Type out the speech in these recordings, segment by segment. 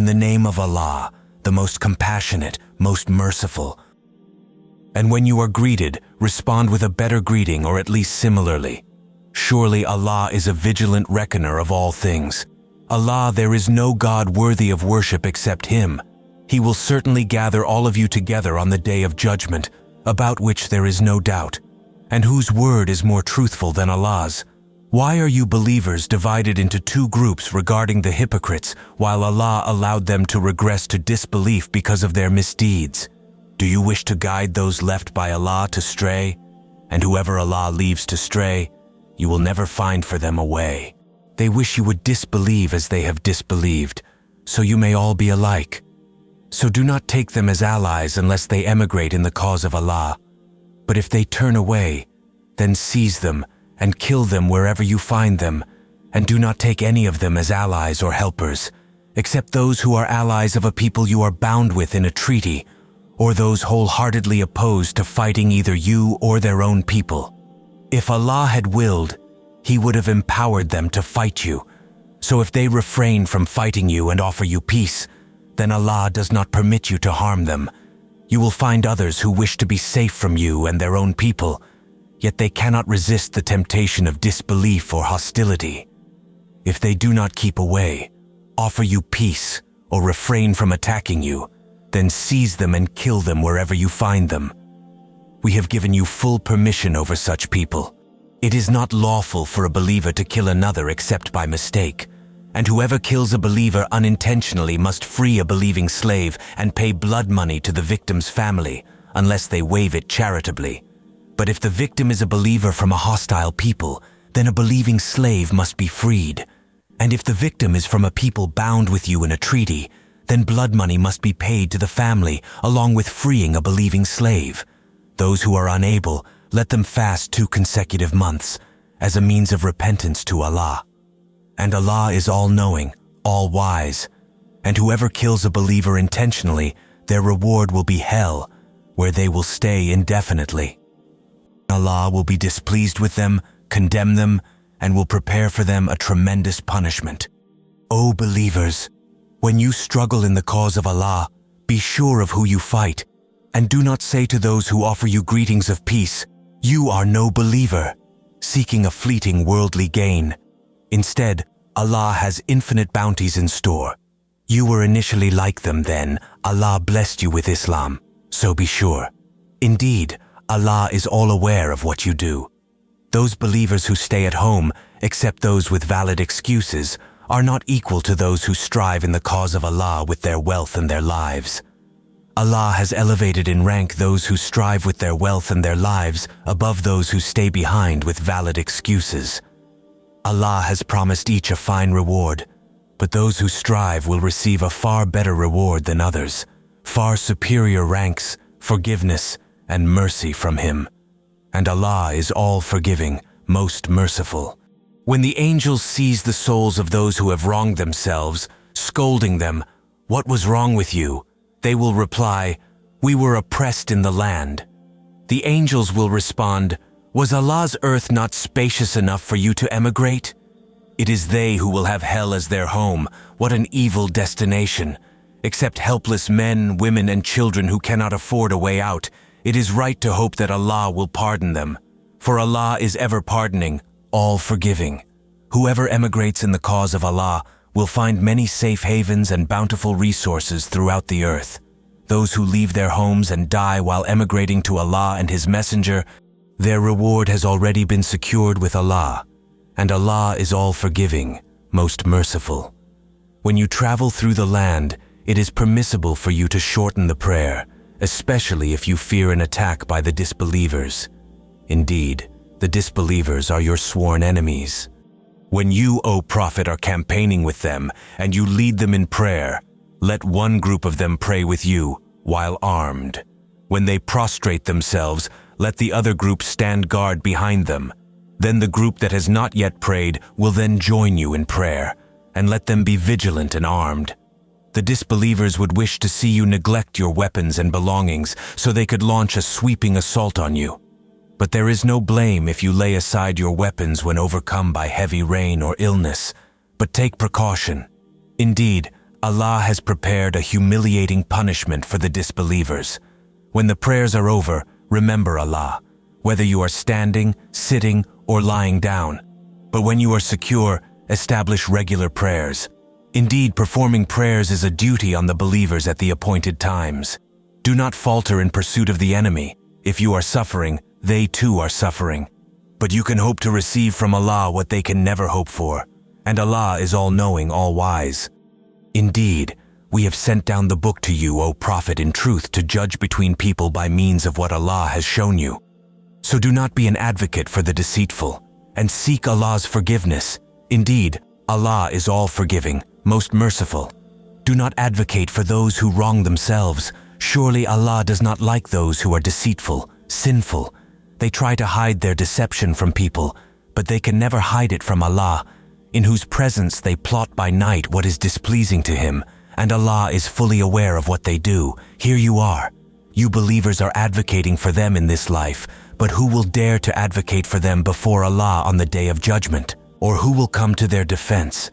in the name of Allah, the most compassionate, most merciful. And when you are greeted, respond with a better greeting or at least similarly. Surely Allah is a vigilant reckoner of all things. Allah, there is no God worthy of worship except Him. He will certainly gather all of you together on the day of judgment, about which there is no doubt. And whose word is more truthful than Allah's? Why are you believers divided into two groups regarding the hypocrites, while Allah allowed them to regress to disbelief because of their misdeeds? Do you wish to guide those left by Allah to stray? And whoever Allah leaves to stray, you will never find for them a way. They wish you would disbelieve as they have disbelieved, so you may all be alike. So do not take them as allies unless they emigrate in the cause of Allah. But if they turn away, then seize them and kill them wherever you find them, and do not take any of them as allies or helpers, except those who are allies of a people you are bound with in a treaty, or those wholeheartedly opposed to fighting either you or their own people. If Allah had willed, He would have empowered them to fight you. So if they refrain from fighting you and offer you peace, then Allah does not permit you to harm them. You will find others who wish to be safe from you and their own people, yet they cannot resist the temptation of disbelief or hostility. If they do not keep away, offer you peace, or refrain from attacking you, then seize them and kill them wherever you find them. We have given you full permission over such people. It is not lawful for a believer to kill another except by mistake, and whoever kills a believer unintentionally must free a believing slave and pay blood money to the victim's family, unless they waive it charitably. But if the victim is a believer from a hostile people, then a believing slave must be freed. And if the victim is from a people bound with you in a treaty, then blood money must be paid to the family along with freeing a believing slave. Those who are unable, let them fast 2 consecutive months as a means of repentance to Allah. And Allah is all-knowing, all-wise. And whoever kills a believer intentionally, their reward will be hell, where they will stay indefinitely. Allah will be displeased with them, condemn them, and will prepare for them a tremendous punishment. O believers, when you struggle in the cause of Allah, be sure of who you fight, and do not say to those who offer you greetings of peace, "You are no believer," seeking a fleeting worldly gain. Instead, Allah has infinite bounties in store. You were initially like them then. Allah blessed you with Islam, so be sure. Indeed, Allah is all aware of what you do. Those believers who stay at home, except those with valid excuses, are not equal to those who strive in the cause of Allah with their wealth and their lives. Allah has elevated in rank those who strive with their wealth and their lives above those who stay behind with valid excuses. Allah has promised each a fine reward, but those who strive will receive a far better reward than others, far superior ranks, forgiveness, and mercy from Him. And Allah is all-forgiving, most merciful. When the angels seize the souls of those who have wronged themselves, scolding them, "What was wrong with you?" they will reply, "We were oppressed in the land." The angels will respond, "Was Allah's earth not spacious enough for you to emigrate?" It is they who will have hell as their home. What an evil destination. Except helpless men, women, and children who cannot afford a way out, it is right to hope that Allah will pardon them. For Allah is ever pardoning, all forgiving. Whoever emigrates in the cause of Allah will find many safe havens and bountiful resources throughout the earth. Those who leave their homes and die while emigrating to Allah and His Messenger, their reward has already been secured with Allah, and Allah is all forgiving, most merciful. When you travel through the land, it is permissible for you to shorten the prayer, especially if you fear an attack by the disbelievers. Indeed, the disbelievers are your sworn enemies. When you, O Prophet, are campaigning with them and you lead them in prayer, let one group of them pray with you while armed. When they prostrate themselves, let the other group stand guard behind them. Then the group that has not yet prayed will then join you in prayer, and let them be vigilant and armed. The disbelievers would wish to see you neglect your weapons and belongings so they could launch a sweeping assault on you. But there is no blame if you lay aside your weapons when overcome by heavy rain or illness, but take precaution. Indeed, Allah has prepared a humiliating punishment for the disbelievers. When the prayers are over, remember Allah, whether you are standing, sitting, or lying down. But when you are secure, establish regular prayers. Indeed, performing prayers is a duty on the believers at the appointed times. Do not falter in pursuit of the enemy. If you are suffering, they too are suffering. But you can hope to receive from Allah what they can never hope for. And Allah is all-knowing, all-wise. Indeed, we have sent down the book to you, O Prophet, in truth to judge between people by means of what Allah has shown you. So do not be an advocate for the deceitful, and seek Allah's forgiveness. Indeed, Allah is all-forgiving, most merciful. Do not advocate for those who wrong themselves. Surely Allah does not like those who are deceitful, sinful. They try to hide their deception from people, but they can never hide it from Allah, in whose presence they plot by night what is displeasing to Him, and Allah is fully aware of what they do. Here you are. You believers are advocating for them in this life, but who will dare to advocate for them before Allah on the Day of Judgment? Or who will come to their defense?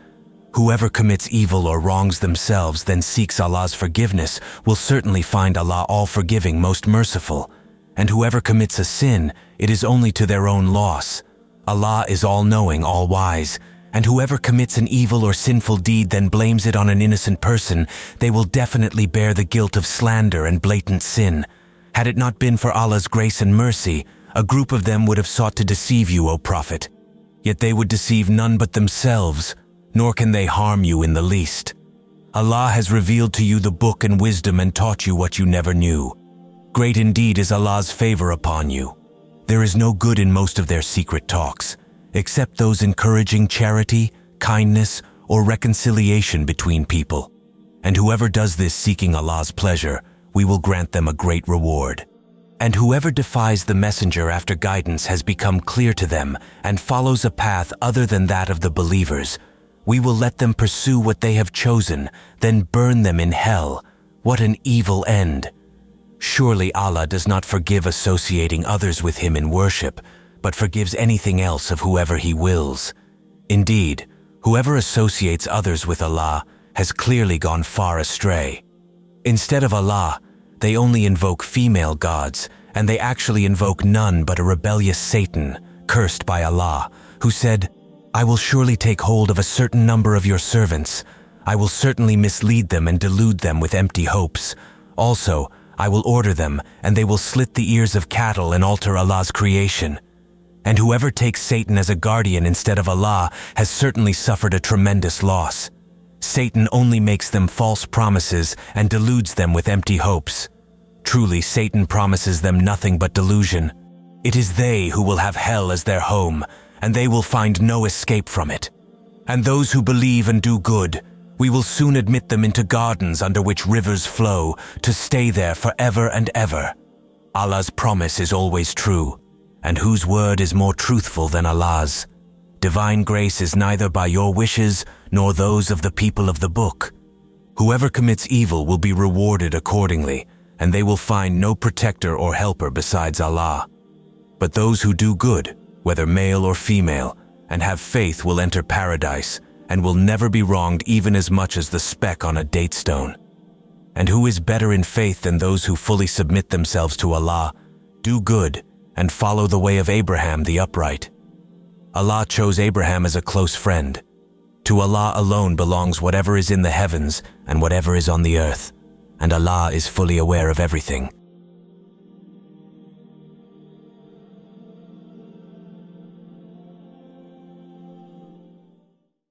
Whoever commits evil or wrongs themselves, then seeks Allah's forgiveness, will certainly find Allah all-forgiving, most merciful. And whoever commits a sin, it is only to their own loss. Allah is all-knowing, all-wise. And whoever commits an evil or sinful deed then blames it on an innocent person, they will definitely bear the guilt of slander and blatant sin. Had it not been for Allah's grace and mercy, a group of them would have sought to deceive you, O Prophet. Yet they would deceive none but themselves, nor can they harm you in the least. Allah has revealed to you the book and wisdom and taught you what you never knew. Great indeed is Allah's favor upon you. There is no good in most of their secret talks, except those encouraging charity, kindness, or reconciliation between people. And whoever does this seeking Allah's pleasure, we will grant them a great reward. And whoever defies the messenger after guidance has become clear to them and follows a path other than that of the believers, we will let them pursue what they have chosen, then burn them in hell. What an evil end! Surely Allah does not forgive associating others with Him in worship, but forgives anything else of whoever He wills. Indeed, whoever associates others with Allah has clearly gone far astray. Instead of Allah, they only invoke female gods, and they actually invoke none but a rebellious Satan, cursed by Allah, who said, I will surely take hold of a certain number of your servants. I will certainly mislead them and delude them with empty hopes. Also, I will order them, and they will slit the ears of cattle and alter Allah's creation. And whoever takes Satan as a guardian instead of Allah has certainly suffered a tremendous loss. Satan only makes them false promises and deludes them with empty hopes. Truly, Satan promises them nothing but delusion. It is they who will have hell as their home, and they will find no escape from it. And those who believe and do good, we will soon admit them into gardens under which rivers flow, to stay there forever and ever. Allah's promise is always true, and whose word is more truthful than Allah's? Divine grace is neither by your wishes nor those of the people of the book. Whoever commits evil will be rewarded accordingly, and they will find no protector or helper besides Allah. But those who do good, whether male or female, and have faith will enter paradise, and will never be wronged even as much as the speck on a date stone. And who is better in faith than those who fully submit themselves to Allah, do good, and follow the way of Abraham the upright? Allah chose Abraham as a close friend. To Allah alone belongs whatever is in the heavens and whatever is on the earth, and Allah is fully aware of everything.